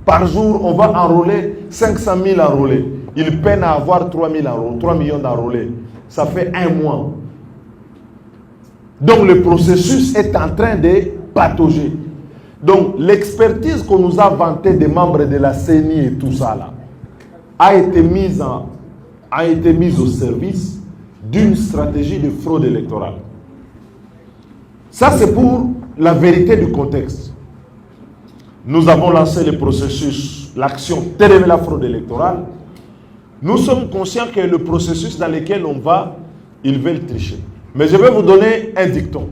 Par jour, on va enrôler 500 000 enrôlés. Ils peinent à avoir 3 millions d'enrôlés. Ça fait un mois. Donc le processus est en train de patauger. Donc l'expertise qu'on nous a vantée des membres de la CENI et tout ça là, a été mise au service d'une stratégie de fraude électorale. Ça c'est pour la vérité du contexte. Nous avons lancé le processus, l'action Téléver la fraude électorale. Nous sommes conscients que le processus dans lequel on va, ils veulent tricher. Mais je vais vous donner un dicton.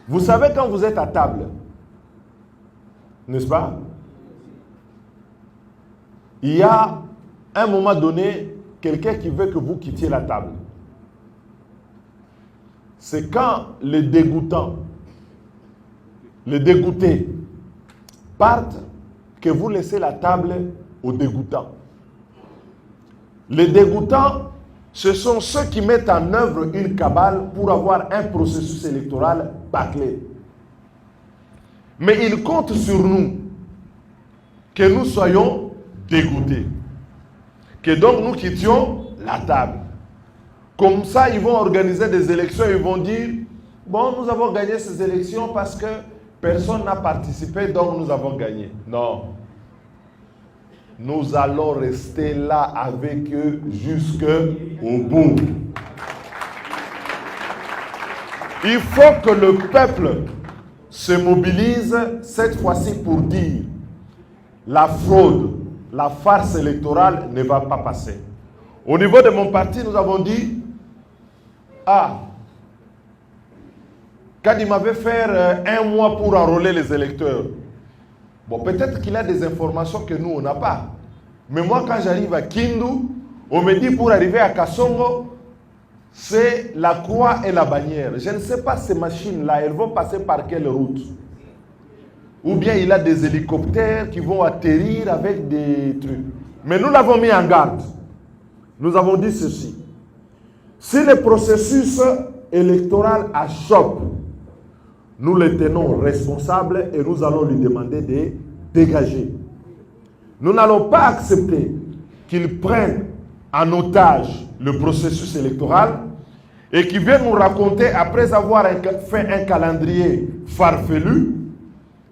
Vous savez quand vous êtes à table, n'est-ce pas? Il y a un moment donné, quelqu'un qui veut que vous quittiez la table. C'est quand les dégoûtés partent que vous laissez la table aux dégoûtants. Les dégoûtants, ce sont ceux qui mettent en œuvre une cabale pour avoir un processus électoral bâclé. Mais ils comptent sur nous, que nous soyons dégoûtés, que donc nous quittions la table. Comme ça, ils vont organiser des élections, ils vont dire, bon, nous avons gagné ces élections parce que personne n'a participé, donc nous avons gagné. Non. Nous allons rester là avec eux jusqu'au bout. Il faut que le peuple se mobilise cette fois-ci pour dire la fraude, la farce électorale ne va pas passer. Au niveau de mon parti, nous avons dit, quand il m'avait fait un mois pour enrôler les électeurs, bon, peut-être qu'il a des informations que nous, on n'a pas. Mais moi, quand j'arrive à Kindu, on me dit pour arriver à Kassongo, c'est la croix et la bannière. Je ne sais pas ces machines-là, elles vont passer par quelle route? Ou bien il a des hélicoptères qui vont atterrir avec des trucs. Mais nous l'avons mis en garde. Nous avons dit ceci. Si le processus électoral achoppe, nous le tenons responsable et nous allons lui demander de dégager. Nous n'allons pas accepter qu'il prenne en otage le processus électoral et qu'il vienne nous raconter, après avoir fait un calendrier farfelu,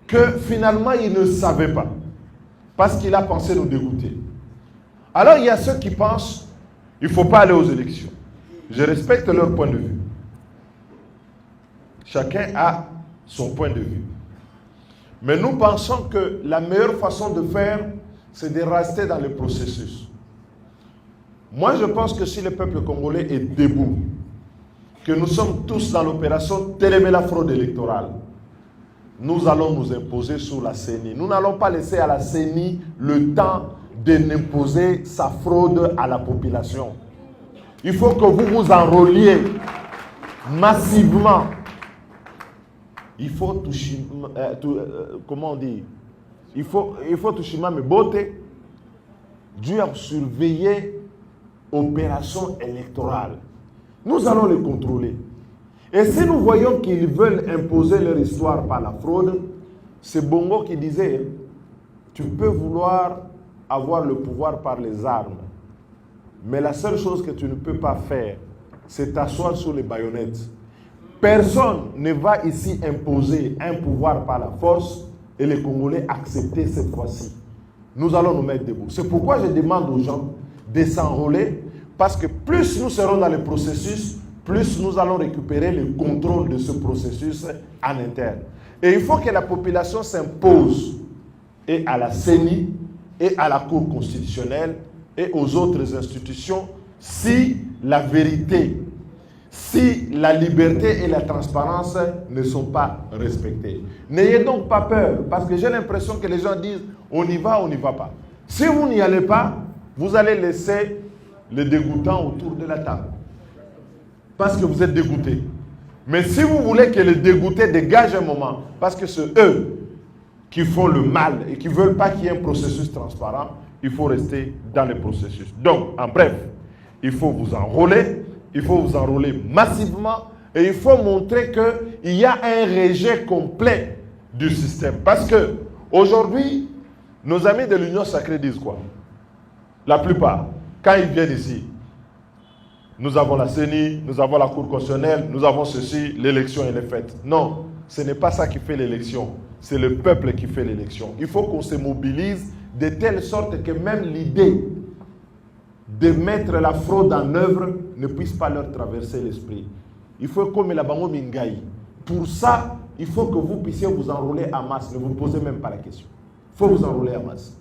que finalement il ne savait pas, parce qu'il a pensé nous dégoûter. Alors il y a ceux qui pensent qu'il ne faut pas aller aux élections. Je respecte leur point de vue. Chacun a son point de vue. Mais nous pensons que la meilleure façon de faire, c'est de rester dans le processus. Moi, je pense que si le peuple congolais est debout, que nous sommes tous dans l'opération Téléver la fraude électorale, nous allons nous imposer sur la CENI. Nous n'allons pas laisser à la CENI le temps de n'imposer sa fraude à la population. Il faut que vous vous enrôliez massivement. Il faut toucher, comment on dit? Il faut toucher mes beautés, Dieu a surveillé l'opération électorale. Nous allons les contrôler. Et si nous voyons qu'ils veulent imposer leur histoire par la fraude, c'est Bongo qui disait, tu peux vouloir avoir le pouvoir par les armes, mais la seule chose que tu ne peux pas faire, c'est t'asseoir sur les baïonnettes. Personne ne va ici imposer un pouvoir par la force et les Congolais accepter cette fois-ci. Nous allons nous mettre debout. C'est pourquoi je demande aux gens de s'enrôler, parce que plus nous serons dans le processus, plus nous allons récupérer le contrôle de ce processus en interne. Et il faut que la population s'impose et à la CENI et à la Cour constitutionnelle et aux autres institutions si la vérité, si la liberté et la transparence ne sont pas respectées. N'ayez donc pas peur, parce que j'ai l'impression que les gens disent on y va pas. Si vous n'y allez pas, vous allez laisser les dégoûtants autour de la table. Parce que vous êtes dégoûtés. Mais si vous voulez que les dégoûtés dégagent un moment, parce que c'est eux qui font le mal et qui ne veulent pas qu'il y ait un processus transparent, il faut rester dans le processus. Donc, en bref, il faut vous enrôler, il faut vous enrôler massivement et il faut montrer qu'il y a un rejet complet du système. Parce que Aujourd'hui, nos amis de l'Union sacrée disent quoi? La plupart, quand ils viennent ici, nous avons la CENI, nous avons la Cour constitutionnelle, nous avons ceci, l'élection elle est faite. Non, ce n'est pas ça qui fait l'élection, c'est le peuple qui fait l'élection. Il faut qu'on se mobilise de telle sorte que même l'idée de mettre la fraude en œuvre ne puisse pas leur traverser l'esprit. Il faut comme la bango mingai. Pour ça, il faut que vous puissiez vous enrôler en masse. Ne vous posez même pas la question. Il faut vous enrôler en masse.